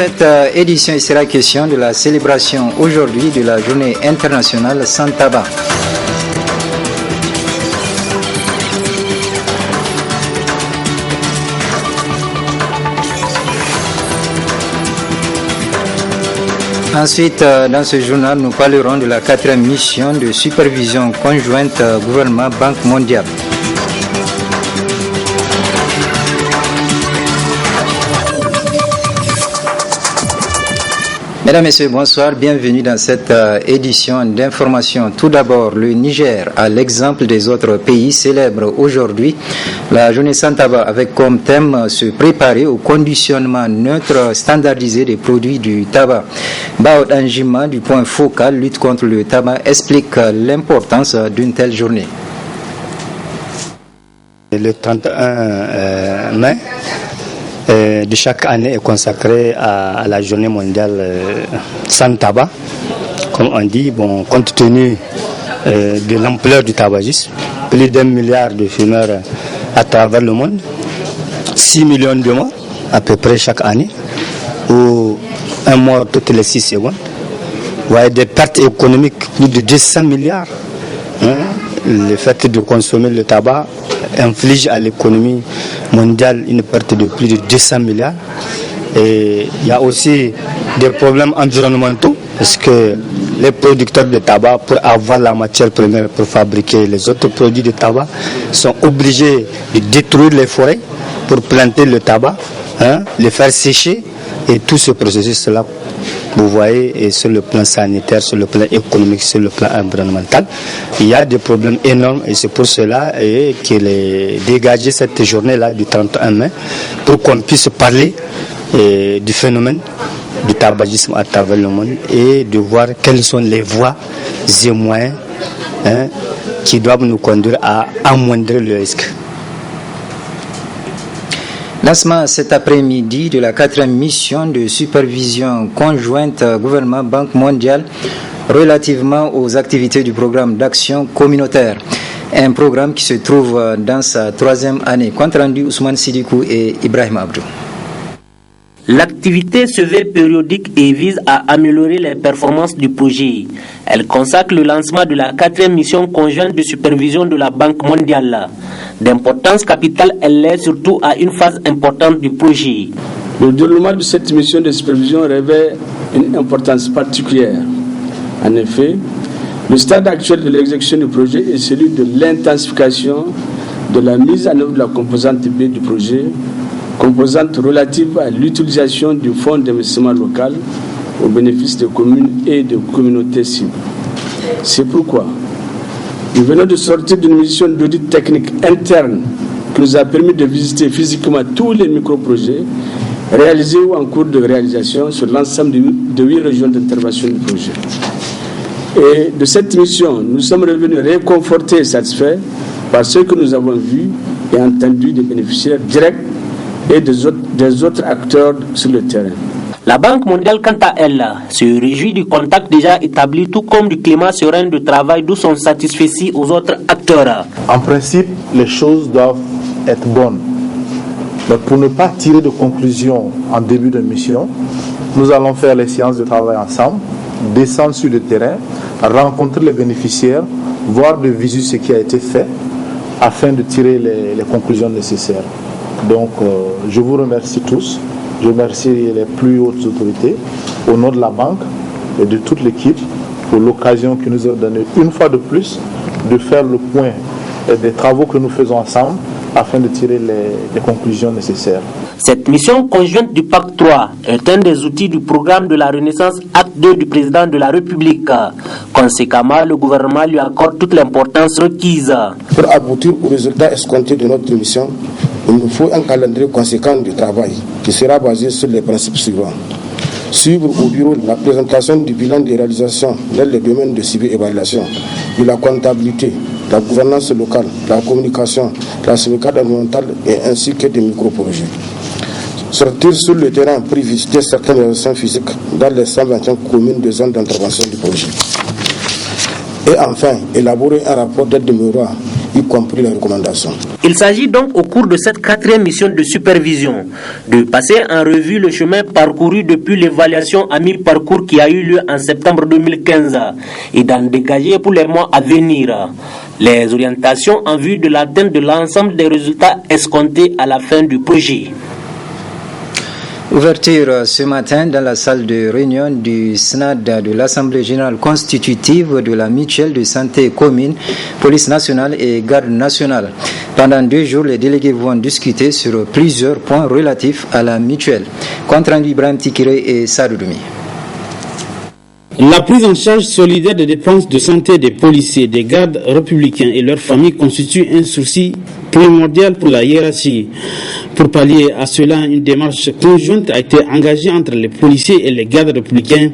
cette édition, il sera question de la célébration aujourd'hui de la journée internationale sans tabac. Ensuite, dans ce journal, nous parlerons de la 4e mission de supervision conjointe gouvernement-Banque mondiale. Mesdames, Messieurs, bonsoir, bienvenue dans cette édition d'information. Tout d'abord, le Niger, à l'exemple des autres pays, célèbre aujourd'hui la journée sans tabac avec comme thème se préparer au conditionnement neutre standardisé des produits du tabac. Bao Danjima, du point focal lutte contre le tabac, explique l'importance d'une telle journée. Le 31 mai de chaque année est consacré à la journée mondiale sans tabac. Comme on dit, compte tenu de l'ampleur du tabagisme, plus d'1 milliard de fumeurs à travers le monde, 6 millions de morts à peu près chaque année, ou un mort toutes les 6 secondes. Ouais, des pertes économiques, plus de 200 milliards. Le fait de consommer le tabac inflige à l'économie mondiale une perte de plus de 200 milliards. Et il y a aussi des problèmes environnementaux parce que les producteurs de tabac, pour avoir la matière première pour fabriquer les autres produits de tabac, sont obligés de détruire les forêts pour planter le tabac, le faire sécher, et tout ce processus-là, vous voyez, et sur le plan sanitaire, sur le plan économique, sur le plan environnemental, il y a des problèmes énormes, et c'est pour cela qu'il est dégagé cette journée-là du 31 mai pour qu'on puisse parler du phénomène du tabagisme à travers le monde et de voir quelles sont les voies et moyens qui doivent nous conduire à amoindrir le risque. Lancement cet après-midi de la 4e mission de supervision conjointe gouvernement-Banque mondiale relativement aux activités du programme d'action communautaire. Un programme qui se trouve dans sa 3e année. Compte rendu Ousmane Sidikou et Ibrahim Abdou. L'activité se veut périodique et vise à améliorer les performances du projet. Elle consacre le lancement de la 4e mission conjointe de supervision de la Banque mondiale. D'importance capitale, elle est surtout à une phase importante du projet. Le déroulement de cette mission de supervision revêt une importance particulière. En effet, le stade actuel de l'exécution du projet est celui de l'intensification de la mise en œuvre de la composante B du projet, composante relative à l'utilisation du fonds d'investissement local au bénéfice des communes et des communautés cibles. C'est pourquoi nous venons de sortir d'une mission d'audit technique interne qui nous a permis de visiter physiquement tous les micro-projets réalisés ou en cours de réalisation sur l'ensemble de 8 régions d'intervention du projet. Et de cette mission, nous sommes revenus réconfortés et satisfaits par ce que nous avons vu et entendu des bénéficiaires directs et des autres acteurs sur le terrain. La Banque mondiale, quant à elle, se réjouit du contact déjà établi, tout comme du climat serein de travail, d'où sont satisfaits aux autres acteurs. En principe, les choses doivent être bonnes. Mais pour ne pas tirer de conclusions en début de mission, nous allons faire les séances de travail ensemble, descendre sur le terrain, rencontrer les bénéficiaires, voir de visu ce qui a été fait, afin de tirer les conclusions nécessaires. Donc, je vous remercie tous. Je remercie les plus hautes autorités au nom de la banque et de toute l'équipe pour l'occasion qu'ils nous ont donnée une fois de plus de faire le point des travaux que nous faisons ensemble afin de tirer les conclusions nécessaires. Cette mission conjointe du Pacte 3 est un des outils du programme de la Renaissance Acte 2 du président de la République. Conséquemment, le gouvernement lui accorde toute l'importance requise. Pour aboutir aux résultats escomptés de notre mission, il nous faut un calendrier conséquent de travail qui sera basé sur les principes suivants. Suivre au bureau la présentation du bilan des réalisations dans les domaines de suivi-évaluation, de la comptabilité, la gouvernance locale, la communication, la sauvegarde environnementale et ainsi que des micro-projets. Sortir sur le terrain pour visiter certaines réalisations physiques dans les 125 communes de zone d'intervention du projet. Et enfin, élaborer un rapport d'aide de mémoire y compris les recommandations. Il s'agit donc au cours de cette 4e mission de supervision de passer en revue le chemin parcouru depuis l'évaluation à mi-parcours qui a eu lieu en septembre 2015 et d'en dégager pour les mois à venir les orientations en vue de l'atteinte de l'ensemble des résultats escomptés à la fin du projet. Ouverture ce matin dans la salle de réunion du SNAD de l'Assemblée générale constitutive de la mutuelle de santé commune, police nationale et garde nationale. Pendant 2 jours, les délégués vont discuter sur plusieurs points relatifs à la mutuelle. Compte rendu Ibrahim Tikiré et Sadoudoumi. La prise en charge solidaire des dépenses de santé des policiers, des gardes républicains et leurs familles constitue un souci primordial pour la hiérarchie. Pour pallier à cela, une démarche conjointe a été engagée entre les policiers et les gardes républicains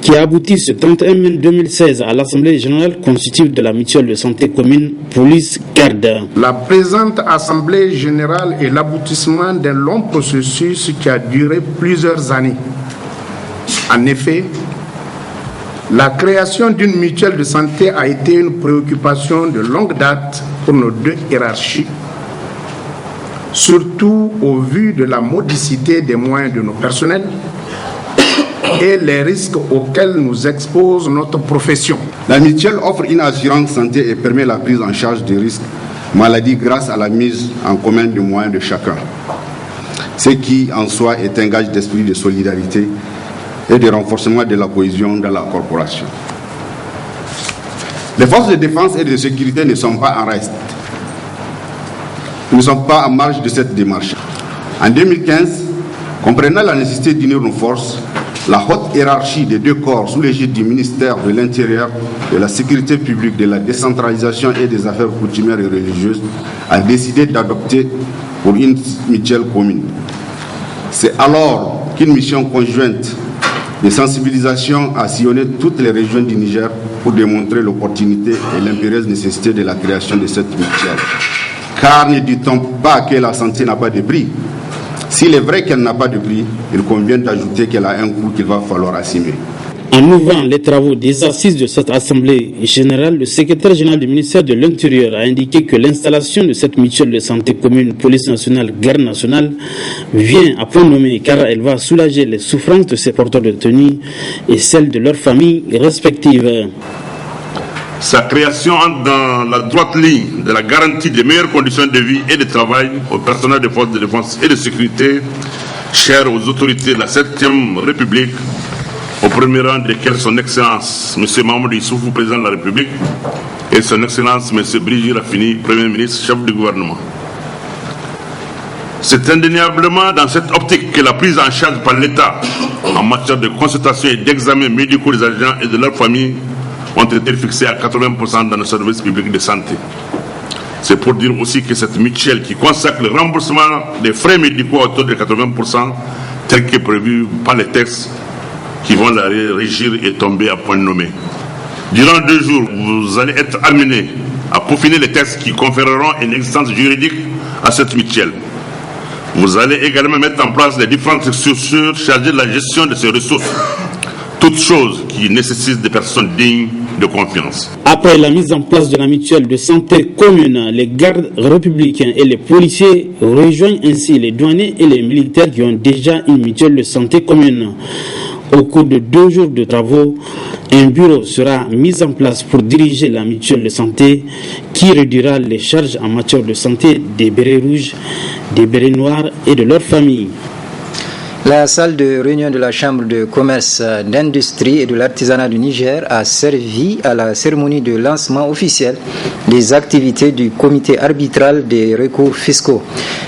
qui a abouti ce 31 mai 2016 à l'Assemblée générale constitutive de la mutuelle de santé commune police-garde. La présente Assemblée générale est l'aboutissement d'un long processus qui a duré plusieurs années. En effet, la création d'une mutuelle de santé a été une préoccupation de longue date pour nos 2 hiérarchies, surtout au vu de la modicité des moyens de nos personnels et les risques auxquels nous expose notre profession. La mutuelle offre une assurance santé et permet la prise en charge des risques maladie grâce à la mise en commun des moyens de chacun, ce qui en soi est un gage d'esprit de solidarité et de renforcement de la cohésion dans la corporation. Les forces de défense et de sécurité ne sont pas en reste. Nous ne sommes pas en marge de cette démarche. En 2015, comprenant la nécessité d'unir nos forces, la haute hiérarchie des 2 corps sous l'égide du ministère de l'Intérieur, de la Sécurité publique, de la décentralisation et des affaires coutumières et religieuses a décidé d'adopter pour une mutuelle commune. C'est alors qu'une mission conjointe de sensibilisation a sillonné toutes les régions du Niger pour démontrer l'opportunité et l'impérieuse nécessité de la création de cette mutuelle. Car ne dit-on pas que la santé n'a pas de prix? S'il est vrai qu'elle n'a pas de prix, il convient d'ajouter qu'elle a un coût qu'il va falloir assumer. En ouvrant les travaux des assises de cette Assemblée générale, le secrétaire général du ministère de l'Intérieur a indiqué que l'installation de cette mutuelle de santé commune, police nationale, garde nationale, vient à point nommé car elle va soulager les souffrances de ces porteurs de tenue et celles de leurs familles respectives. Sa création entre dans la droite ligne de la garantie des meilleures conditions de vie et de travail au personnel des forces de défense et de sécurité, chères aux autorités de la 7e République, au premier rang desquels son Excellence M. Mahamadou Issoufou, président de la République, et son Excellence M. Brigitte Raffini, Premier ministre, chef du gouvernement. C'est indéniablement dans cette optique que la prise en charge par l'État en matière de consultation et d'examen médicaux des agents et de leurs familles ont été fixés à 80% dans nos services publics de santé. C'est pour dire aussi que cette mutuelle qui consacre le remboursement des frais médicaux à hauteur de 80%, tel que prévu par les textes qui vont la régir et tomber à point nommé. Durant 2 jours, vous allez être amenés à peaufiner les textes qui conféreront une existence juridique à cette mutuelle. Vous allez également mettre en place les différentes structures chargées de la gestion de ces ressources. Toutes choses qui nécessitent des personnes dignes de confiance. Après la mise en place de la mutuelle de santé commune, les gardes républicains et les policiers rejoignent ainsi les douaniers et les militaires qui ont déjà une mutuelle de santé commune. Au cours de 2 jours de travaux, un bureau sera mis en place pour diriger la mutuelle de santé qui réduira les charges en matière de santé des bérets rouges, des bérets noirs et de leurs familles. La salle de réunion de la Chambre de commerce, d'industrie et de l'artisanat du Niger a servi à la cérémonie de lancement officiel des activités du comité arbitral des recours fiscaux.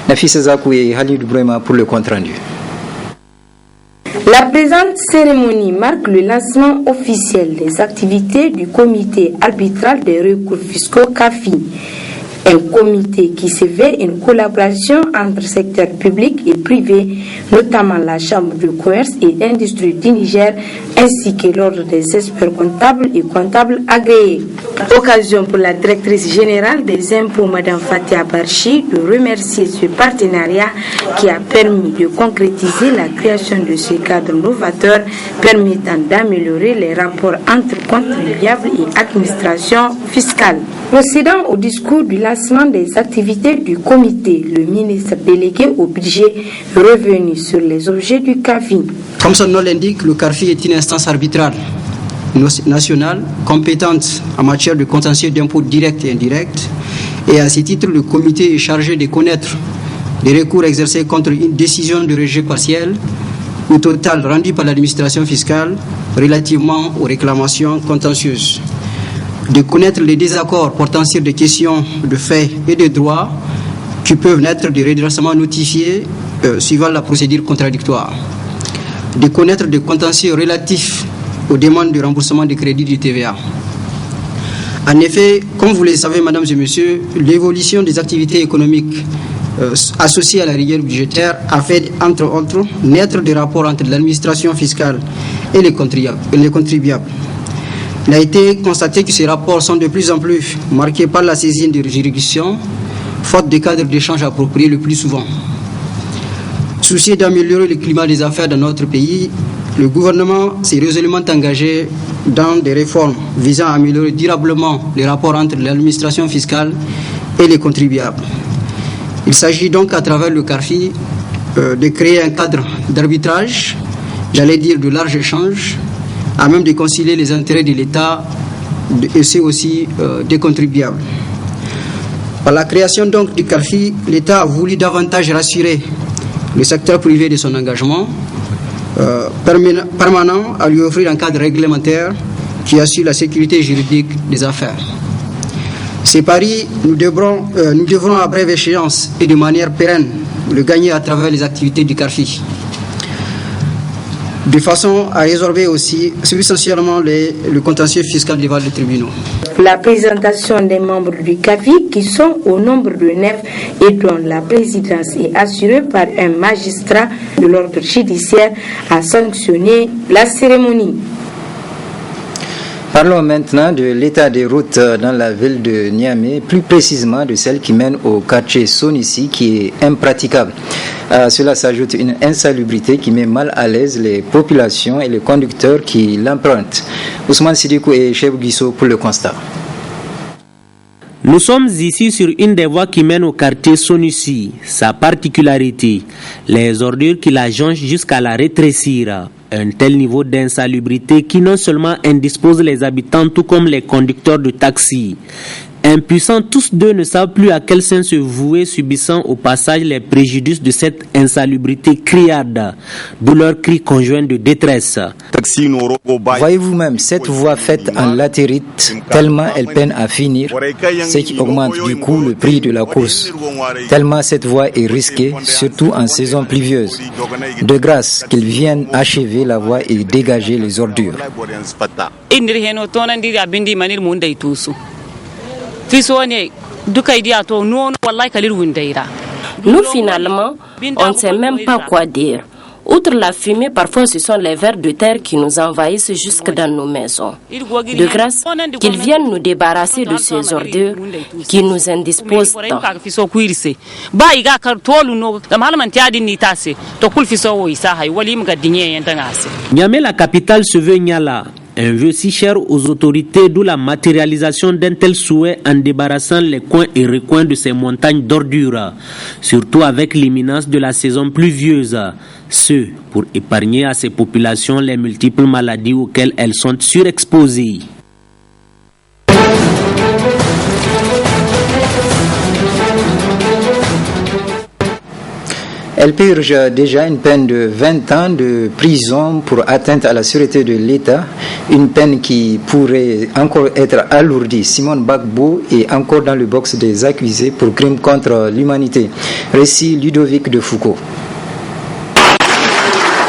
Nafisa Zakou et Halid Brema pour le compte-rendu. La présente cérémonie marque le lancement officiel des activités du comité arbitral des recours fiscaux CAFI. Un comité qui se veut une collaboration entre secteur public et privé, notamment la Chambre de commerce et d'industrie du Niger, ainsi que l'ordre des experts comptables et comptables agréés. Occasion pour la directrice générale des impôts, Mme Fatia Barchi, de remercier ce partenariat qui a permis de concrétiser la création de ce cadre novateur permettant d'améliorer les rapports entre contribuables et administration fiscale. Procédant au discours du lancement des activités du comité, le ministre délégué au budget est revenu sur les objets du CARFI. Comme son nom l'indique, le CARFI est une instance arbitrale nationale compétente en matière de contentieux d'impôts directs et indirects. Et à ce titre, le comité est chargé de connaître les recours exercés contre une décision de rejet partiel ou total rendue par l'administration fiscale relativement aux réclamations contentieuses, de connaître les désaccords portant sur des questions de fait et de droit qui peuvent naître de redressements notifiés suivant la procédure contradictoire, de connaître des contentieux relatifs aux demandes de remboursement des crédits du TVA. En effet, comme vous le savez, mesdames et messieurs, l'évolution des activités économiques associées à la rigueur budgétaire a fait, entre autres, naître des rapports entre l'administration fiscale et les contribuables. Il a été constaté que ces rapports sont de plus en plus marqués par la saisine de juridictions, faute de cadres d'échange appropriés le plus souvent. Soucieux d'améliorer le climat des affaires dans notre pays, le gouvernement s'est résolument engagé dans des réformes visant à améliorer durablement les rapports entre l'administration fiscale et les contribuables. Il s'agit donc à travers le CARFI de créer un cadre d'arbitrage, j'allais dire de large échange, à même de concilier les intérêts de l'État et ceux aussi des contribuables. Par la création donc du CARFI, l'État a voulu davantage rassurer le secteur privé de son engagement permanent à lui offrir un cadre réglementaire qui assure la sécurité juridique des affaires. Ces paris, nous devrons à brève échéance et de manière pérenne le gagner à travers les activités du CARFI, de façon à résorber aussi substantiellement le contentieux fiscal devant les tribunaux. La présentation des membres du CARFI, qui sont au nombre de 9 et dont la présidence est assurée par un magistrat de l'ordre judiciaire, a sanctionné la cérémonie. Parlons maintenant de l'état des routes dans la ville de Niamey, plus précisément de celle qui mène au quartier Sonissi, qui est impraticable. À cela s'ajoute une insalubrité qui met mal à l'aise les populations et les conducteurs qui l'empruntent. Ousmane Sidikou et Cheb Guisso pour le constat. Nous sommes ici sur une des voies qui mène au quartier Sonissi. Sa particularité, les ordures qui la jonchent jusqu'à la rétrécir. Un tel niveau d'insalubrité qui non seulement indispose les habitants tout comme les conducteurs de taxi. Impuissants, tous deux ne savent plus à quel sein se vouer, subissant au passage les préjudices de cette insalubrité criarde, d'où leur cri conjoint de détresse. Voyez-vous même cette voie faite en latérite, tellement elle peine à finir, ce qui augmente du coup le prix de la course. Tellement cette voie est risquée, surtout en saison pluvieuse. De grâce qu'ils viennent achever la voie et dégager les ordures. Nous finalement, on ne sait même pas quoi dire. Outre la fumée, parfois ce sont les vers de terre qui nous envahissent jusque dans nos maisons. De grâce, qu'ils viennent nous débarrasser de ces ordures qui nous indisposent tant. Niamey, la capitale, se veut Niala. Un vœu si cher aux autorités, d'où la matérialisation d'un tel souhait en débarrassant les coins et recoins de ces montagnes d'ordures, surtout avec l'imminence de la saison pluvieuse. Ce, pour épargner à ces populations les multiples maladies auxquelles elles sont surexposées. Elle purge déjà une peine de 20 ans de prison pour atteinte à la sûreté de l'État, une peine qui pourrait encore être alourdie. Simone Gbagbo est encore dans le box des accusés pour crimes contre l'humanité. Récit Ludovic de Foucault.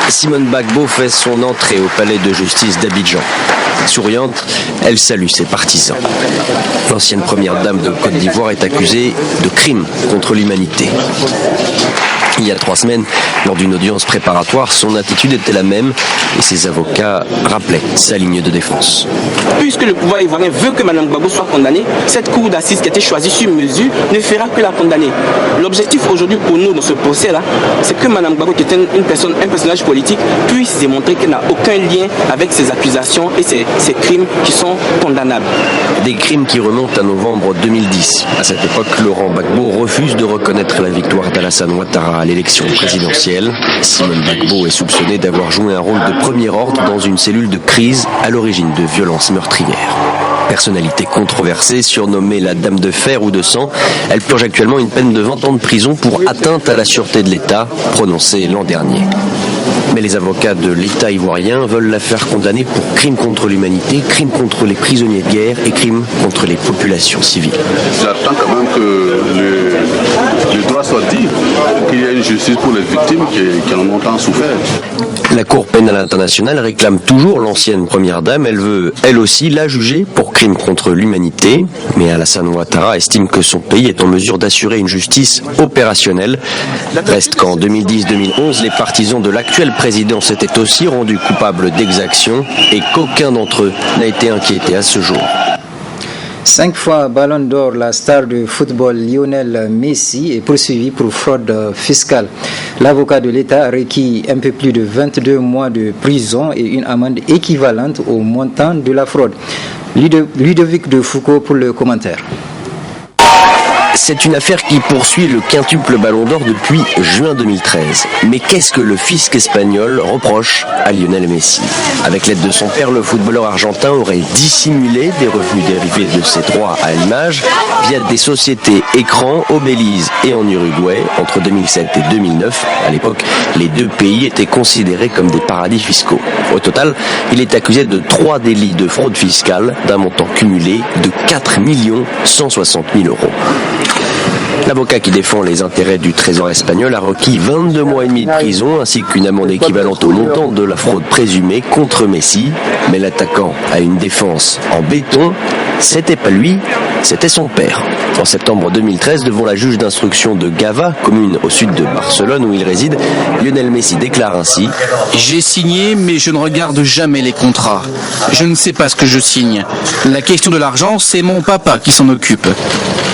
Simone Gbagbo fait son entrée au palais de justice d'Abidjan. Souriante, elle salue ses partisans. L'ancienne première dame de Côte d'Ivoire est accusée de crimes contre l'humanité. Il y a 3 semaines, lors d'une audience préparatoire, son attitude était la même et ses avocats rappelaient sa ligne de défense. Puisque le pouvoir ivoirien veut que Mme Gbagbo soit condamnée, cette cour d'assises qui a été choisie sur mesure ne fera que la condamner. L'objectif aujourd'hui pour nous dans ce procès-là, c'est que Mme Gbagbo, qui est un personnage politique, puisse démontrer qu'elle n'a aucun lien avec ces accusations et ces crimes qui sont condamnables. Des crimes qui remontent à novembre 2010. À cette époque, Laurent Gbagbo refuse de reconnaître la victoire d'Alassane Ouattara à l'élection présidentielle. Simone Gbagbo est soupçonnée d'avoir joué un rôle de premier ordre dans une cellule de crise à l'origine de violences meurtrières. Personnalité controversée, surnommée la Dame de Fer ou de Sang, elle purge actuellement une peine de 20 ans de prison pour atteinte à la sûreté de l'État, prononcée l'an dernier. Mais les avocats de l'État ivoirien veulent la faire condamner pour crimes contre l'humanité, crimes contre les prisonniers de guerre et crimes contre les populations civiles. J'attends quand même que le droit soit dit, qu'il y ait une justice pour les victimes qui en ont longtemps souffert. La Cour pénale internationale réclame toujours l'ancienne première dame. Elle veut, elle aussi, la juger pour crimes contre l'humanité. Mais Alassane Ouattara estime que son pays est en mesure d'assurer une justice opérationnelle. Reste qu'en 2010-2011, les partisans de l'actuel président s'étaient aussi rendus coupables d'exactions et qu'aucun d'entre eux n'a été inquiété à ce jour. 5 fois Ballon d'Or, la star de football Lionel Messi est poursuivi pour fraude fiscale. L'avocat de l'État a requis un peu plus de 22 mois de prison et une amende équivalente au montant de la fraude. Ludovic de Foucault pour le commentaire. C'est une affaire qui poursuit le quintuple Ballon d'Or depuis juin 2013. Mais qu'est-ce que le fisc espagnol reproche à Lionel Messi? Avec l'aide de son père, le footballeur argentin aurait dissimulé des revenus dérivés de ses droits à l'image via des sociétés écrans au Belize et en Uruguay entre 2007 et 2009. À l'époque, les 2 pays étaient considérés comme des paradis fiscaux. Au total, il est accusé de 3 délits de fraude fiscale d'un montant cumulé de 4 160 000 euros. L'avocat qui défend les intérêts du Trésor espagnol a requis 22 mois et demi de prison ainsi qu'une amende équivalente au montant de la fraude présumée contre Messi. Mais l'attaquant a une défense en béton. C'était pas lui, c'était son père. En septembre 2013, devant la juge d'instruction de Gava, commune au sud de Barcelone où il réside, Lionel Messi déclare ainsi: J'ai signé, mais je ne regarde jamais les contrats. Je ne sais pas ce que je signe. La question de l'argent, c'est mon papa qui s'en occupe.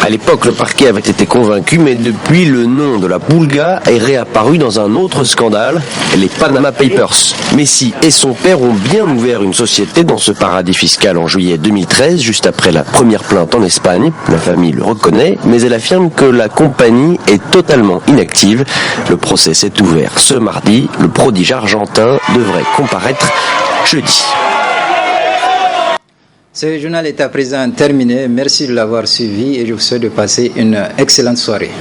À l'époque, le parquet avait été convaincu, mais depuis, le nom de la Pulga est réapparu dans un autre scandale, les Panama Papers. Messi et son père ont bien ouvert une société dans ce paradis fiscal en juillet 2013, juste après la première plainte en Espagne. La famille le reconnaît, mais elle affirme que la compagnie est totalement inactive. Le procès s'est ouvert ce mardi. Le prodige argentin devrait comparaître jeudi. Ce journal est à présent terminé. Merci de l'avoir suivi et je vous souhaite de passer une excellente soirée.